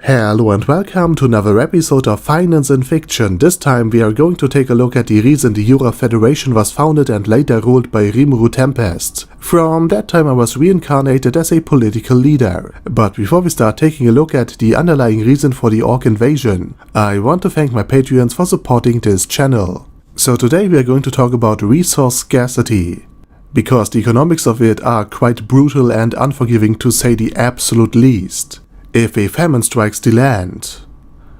Hello and welcome to another episode of Finance in Fiction. This time we are going to take a look at the reason the Euro Federation was founded and later ruled by Rimuru Tempest. From that time I was reincarnated as a political leader. But before we start taking a look at the underlying reason for the orc invasion, I want to thank my Patreons for supporting this channel. So today we are going to talk about resource scarcity, because the economics of it are quite brutal and unforgiving to say the absolute least. If a famine strikes the land,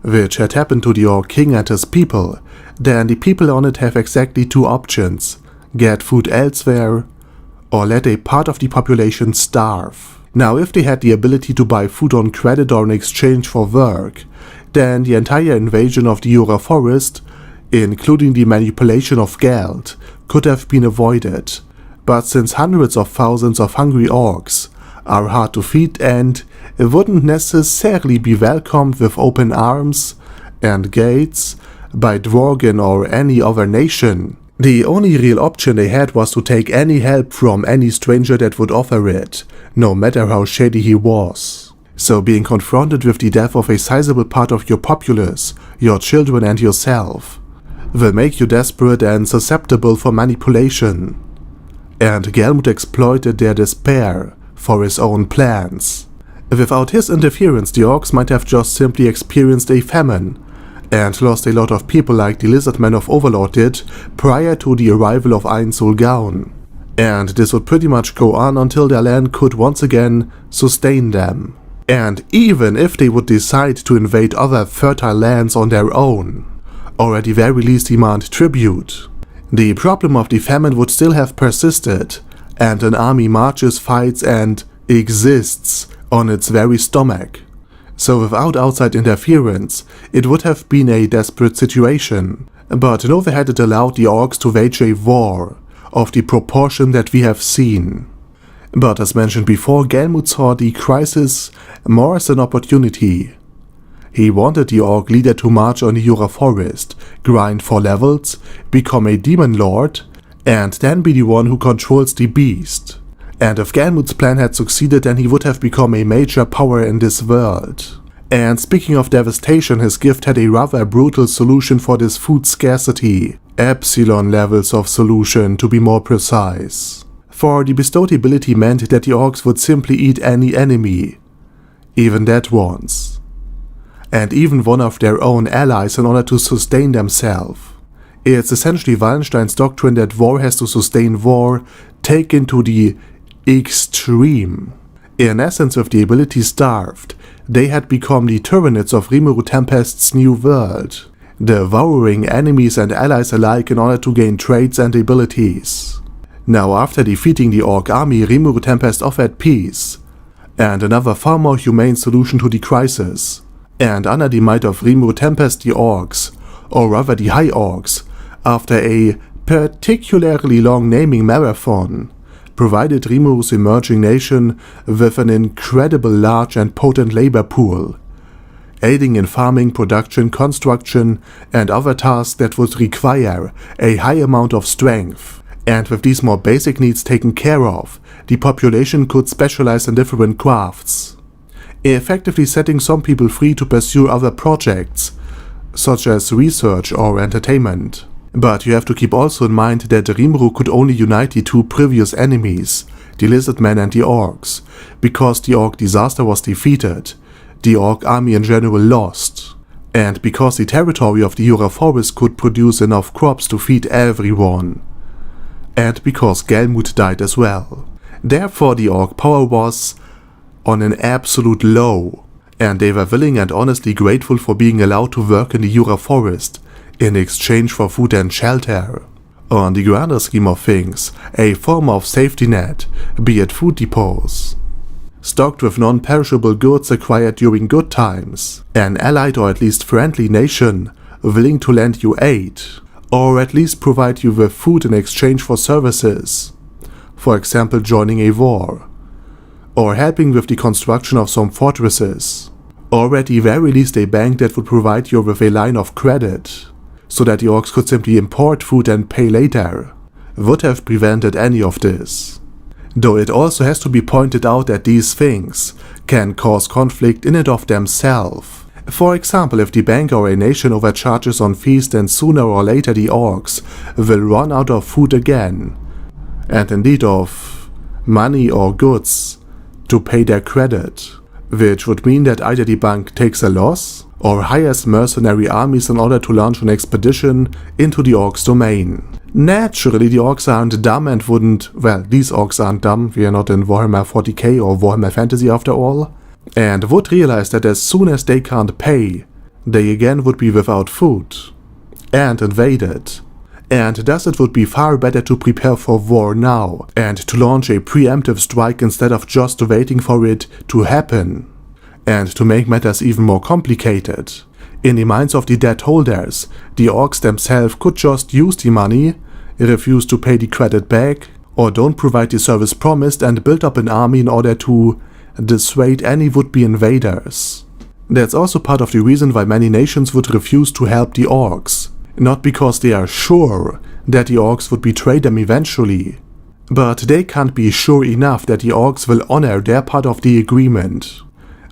which had happened to the Orc King and his people, then the people on it have exactly two options: get food elsewhere, or let a part of the population starve. Now, if they had the ability to buy food on credit or in exchange for work, then the entire invasion of the Jura forest, including the manipulation of Geld, could have been avoided. But since hundreds of thousands of hungry orcs are hard to feed and wouldn't necessarily be welcomed with open arms and gates by Dworgen or any other nation, the only real option they had was to take any help from any stranger that would offer it, no matter how shady he was. So being confronted with the death of a sizable part of your populace, your children and yourself, will make you desperate and susceptible for manipulation. And Gelmud exploited their despair for his own plans. Without his interference, the orcs might have just simply experienced a famine and lost a lot of people like the lizardmen of Overlord did prior to the arrival of Einsul Gaun. And this would pretty much go on until their land could once again sustain them. And even if they would decide to invade other fertile lands on their own, or at the very least demand tribute, the problem of the famine would still have persisted, and an army marches, fights and exists on its very stomach. So without outside interference, it would have been a desperate situation. But in other hand, it allowed the orcs to wage a war of the proportion that we have seen. But as mentioned before, Gelmud saw the crisis more as an opportunity. He wanted the orc leader to march on the Jura forest, grind for levels, become a demon lord, and then be the one who controls the beast. And if Gelmud's plan had succeeded, then he would have become a major power in this world. And speaking of devastation, his gift had a rather brutal solution for this food scarcity. Epsilon levels of solution, to be more precise. For the bestowed ability meant that the orcs would simply eat any enemy, even dead ones, and even one of their own allies in order to sustain themselves. It's essentially Wallenstein's doctrine that war has to sustain war, taken to the extreme. In essence, with the ability starved, they had become the Tyranids of Rimuru Tempest's new world, devouring enemies and allies alike in order to gain traits and abilities. Now, after defeating the orc army, Rimuru Tempest offered peace, and another far more humane solution to the crisis. And under the might of Rimuru Tempest, the orcs, or rather the high orcs, after a particularly long naming marathon, provided Rimuru's emerging nation with an incredible large and potent labor pool, aiding in farming, production, construction, and other tasks that would require a high amount of strength. And with these more basic needs taken care of, the population could specialize in different crafts, effectively setting some people free to pursue other projects, such as research or entertainment. But you have to keep also in mind that Rimuru could only unite the two previous enemies, the lizardmen and the orcs. Because the orc disaster was defeated, the orc army in general lost, and because the territory of the Jura forest could produce enough crops to feed everyone, and because Gelmud died as well. Therefore the orc power was on an absolute low, and they were willing and honestly grateful for being allowed to work in the Jura forest in exchange for food and shelter. On the grander scheme of things, a form of safety net, be it food depots, stocked with non-perishable goods acquired during good times, an allied or at least friendly nation willing to lend you aid, or at least provide you with food in exchange for services, for example joining a war, or helping with the construction of some fortresses, or at the very least a bank that would provide you with a line of credit, so that the orcs could simply import food and pay later, would have prevented any of this. Though it also has to be pointed out that these things can cause conflict in and of themselves. For example, if the bank or a nation overcharges on fees, then sooner or later the orcs will run out of food again, and indeed of money or goods to pay their credit, which would mean that either the bank takes a loss or hires mercenary armies in order to launch an expedition into the orcs' domain. Naturally, the orcs aren't dumb and wouldn't, well, these orcs aren't dumb, we are not in Warhammer 40k or Warhammer Fantasy after all, and would realize that as soon as they can't pay, they again would be without food and invaded. And thus it would be far better to prepare for war now and to launch a preemptive strike instead of just waiting for it to happen. And to make matters even more complicated, in the minds of the debt holders, the orcs themselves could just use the money, refuse to pay the credit back, or don't provide the service promised and build up an army in order to dissuade any would-be invaders. That's also part of the reason why many nations would refuse to help the orcs. Not because they are sure that the orcs would betray them eventually, but they can't be sure enough that the orcs will honor their part of the agreement.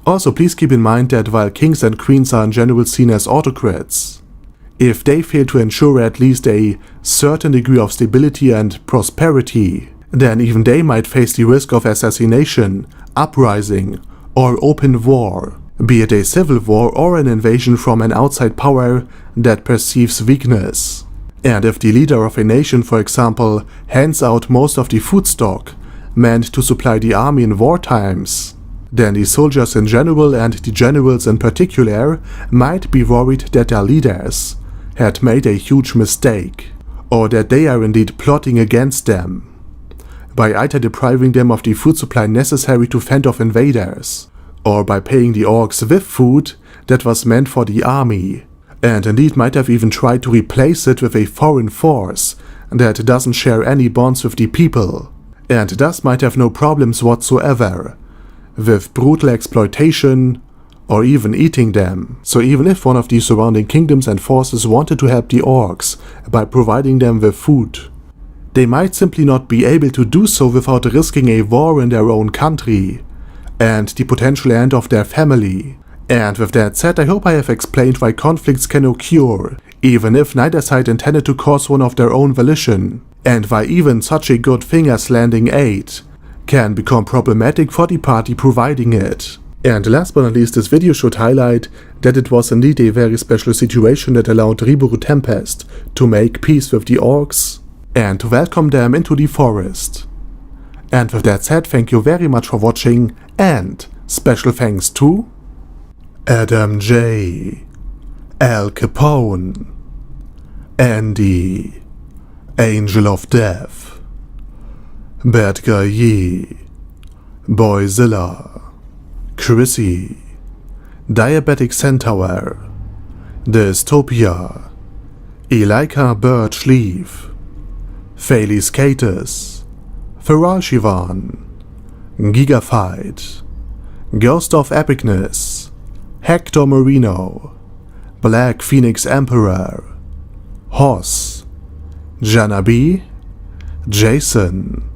Also, please keep in mind that while kings and queens are in general seen as autocrats, if they fail to ensure at least a certain degree of stability and prosperity, then even they might face the risk of assassination, uprising, or open war, be it a civil war or an invasion from an outside power that perceives weakness. And if the leader of a nation, for example, hands out most of the food stock meant to supply the army in war times, then the soldiers in general and the generals in particular might be worried that their leaders had made a huge mistake, or that they are indeed plotting against them, by either depriving them of the food supply necessary to fend off invaders, or by paying the orcs with food that was meant for the army, and indeed might have even tried to replace it with a foreign force that doesn't share any bonds with the people, and thus might have no problems whatsoever with brutal exploitation or even eating them. So even if one of the surrounding kingdoms and forces wanted to help the orcs by providing them with food, they might simply not be able to do so without risking a war in their own country and the potential end of their family. And with that said, I hope I have explained why conflicts can occur, even if neither side intended to cause one of their own volition, and why even such a good thing as landing aid can become problematic for the party providing it. And last but not least, this video should highlight that it was indeed a very special situation that allowed Rimuru Tempest to make peace with the orcs and to welcome them into the forest. And with that said, thank you very much for watching, and special thanks to Adam J, Al Capone, Andy, Angel of Death, Bad Guy Yi, Boyzilla, Chrissy, Diabetic Centaur, Dystopia, Elika Birch Leaf, Faily Skatus, Feral Shivan, Gigafight, Ghost of Epicness, Hector Marino, Black Phoenix Emperor, Hoss, Janabi, Jason,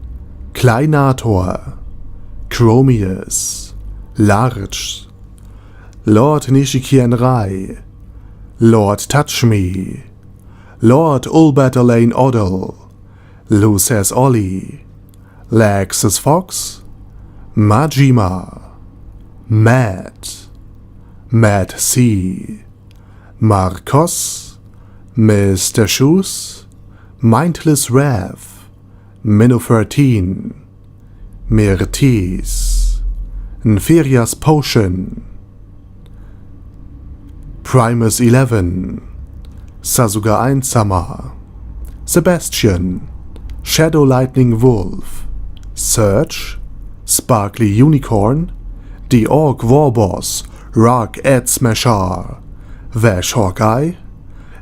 Kleinator, Chromius, Large, Lord Nishikian Rai, Lord Touch Me, Lord Ulbert Elaine Odell, Luces Ollie, Lexus Fox, Majima, Matt, Matt C, Marcos, Mr. Shoes, Mindless Rev, Minnow 13, Mirtis, Nferia's Potion, Primus 11, Sasuga Einsama, Sebastian, Shadow Lightning Wolf, Surge, Sparkly Unicorn, The Orc Warboss, Rock Ed Smasher, Vash Hawkeye,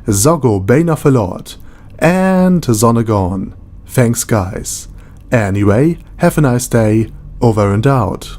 Zoggo Bane of a Lot, and Zonagon. Thanks guys. Anyway, have a nice day, over and out.